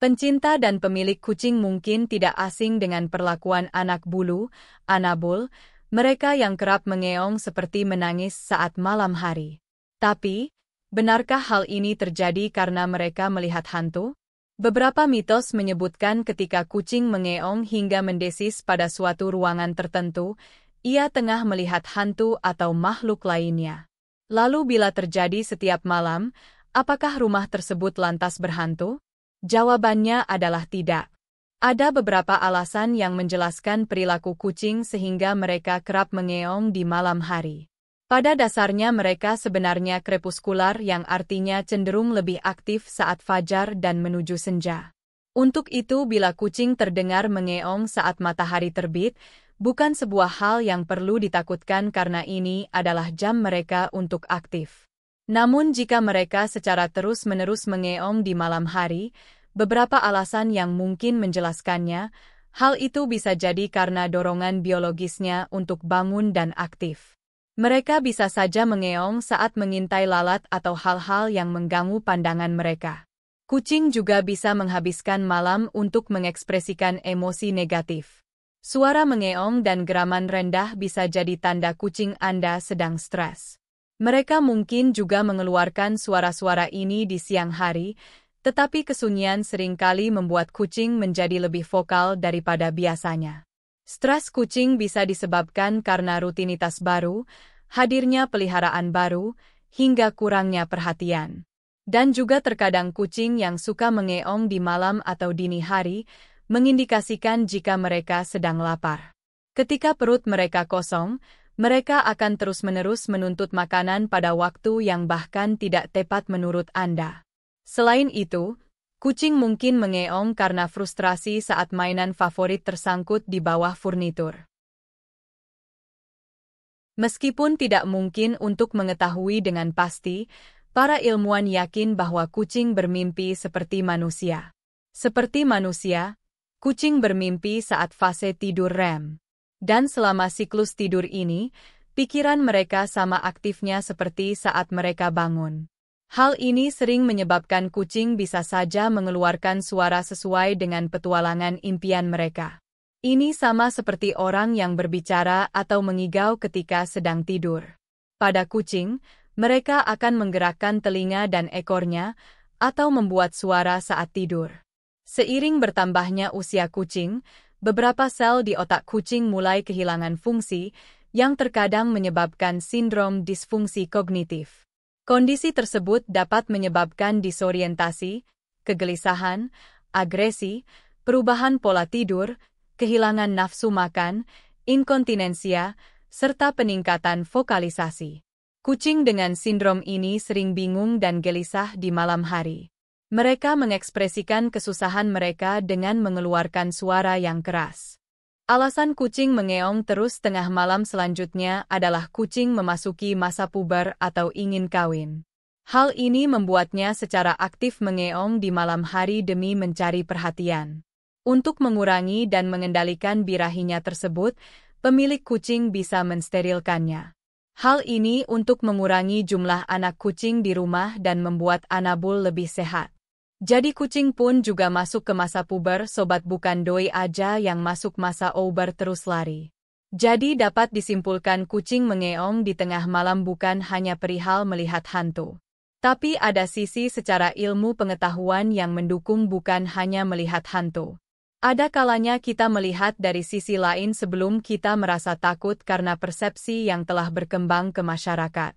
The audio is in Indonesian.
Pencinta dan pemilik kucing mungkin tidak asing dengan perlakuan anak bulu, Anabul, mereka yang kerap mengeong seperti menangis saat malam hari. Tapi, benarkah hal ini terjadi karena mereka melihat hantu? Beberapa mitos menyebutkan ketika kucing mengeong hingga mendesis pada suatu ruangan tertentu, ia tengah melihat hantu atau makhluk lainnya. Lalu bila terjadi setiap malam, apakah rumah tersebut lantas berhantu? Jawabannya adalah tidak. Ada beberapa alasan yang menjelaskan perilaku kucing sehingga mereka kerap mengeong di malam hari. Pada dasarnya mereka sebenarnya krepuskular yang artinya cenderung lebih aktif saat fajar dan menuju senja. Untuk itu bila kucing terdengar mengeong saat matahari terbit, bukan sebuah hal yang perlu ditakutkan karena ini adalah jam mereka untuk aktif. Namun jika mereka secara terus-menerus mengeong di malam hari, beberapa alasan yang mungkin menjelaskannya, hal itu bisa jadi karena dorongan biologisnya untuk bangun dan aktif. Mereka bisa saja mengeong saat mengintai lalat atau hal-hal yang mengganggu pandangan mereka. Kucing juga bisa menghabiskan malam untuk mengekspresikan emosi negatif. Suara mengeong dan geraman rendah bisa jadi tanda kucing Anda sedang stres. Mereka mungkin juga mengeluarkan suara-suara ini di siang hari, tetapi kesunyian seringkali membuat kucing menjadi lebih vokal daripada biasanya. Stres kucing bisa disebabkan karena rutinitas baru, hadirnya peliharaan baru, hingga kurangnya perhatian. Dan juga terkadang kucing yang suka mengeong di malam atau dini hari, mengindikasikan jika mereka sedang lapar. Ketika perut mereka kosong, mereka akan terus-menerus menuntut makanan pada waktu yang bahkan tidak tepat menurut Anda. Selain itu, kucing mungkin mengeong karena frustrasi saat mainan favorit tersangkut di bawah furnitur. Meskipun tidak mungkin untuk mengetahui dengan pasti, para ilmuwan yakin bahwa kucing bermimpi seperti manusia. Seperti manusia, kucing bermimpi saat fase tidur REM. Dan selama siklus tidur ini, pikiran mereka sama aktifnya seperti saat mereka bangun. Hal ini sering menyebabkan kucing bisa saja mengeluarkan suara sesuai dengan petualangan impian mereka. Ini sama seperti orang yang berbicara atau mengigau ketika sedang tidur. Pada kucing, mereka akan menggerakkan telinga dan ekornya, atau membuat suara saat tidur. Seiring bertambahnya usia kucing, beberapa sel di otak kucing mulai kehilangan fungsi, yang terkadang menyebabkan sindrom disfungsi kognitif. Kondisi tersebut dapat menyebabkan disorientasi, kegelisahan, agresi, perubahan pola tidur, kehilangan nafsu makan, inkontinensia, serta peningkatan vokalisasi. Kucing dengan sindrom ini sering bingung dan gelisah di malam hari. Mereka mengekspresikan kesusahan mereka dengan mengeluarkan suara yang keras. Alasan kucing mengeong terus tengah malam selanjutnya adalah kucing memasuki masa puber atau ingin kawin. Hal ini membuatnya secara aktif mengeong di malam hari demi mencari perhatian. Untuk mengurangi dan mengendalikan birahinya tersebut, pemilik kucing bisa mensterilkannya. Hal ini untuk mengurangi jumlah anak kucing di rumah dan membuat Anabul lebih sehat. Jadi kucing pun juga masuk ke masa puber, sobat, bukan doi aja yang masuk masa ouber terus lari. Jadi dapat disimpulkan kucing mengeong di tengah malam bukan hanya perihal melihat hantu. Tapi ada sisi secara ilmu pengetahuan yang mendukung bukan hanya melihat hantu. Ada kalanya kita melihat dari sisi lain sebelum kita merasa takut karena persepsi yang telah berkembang ke masyarakat.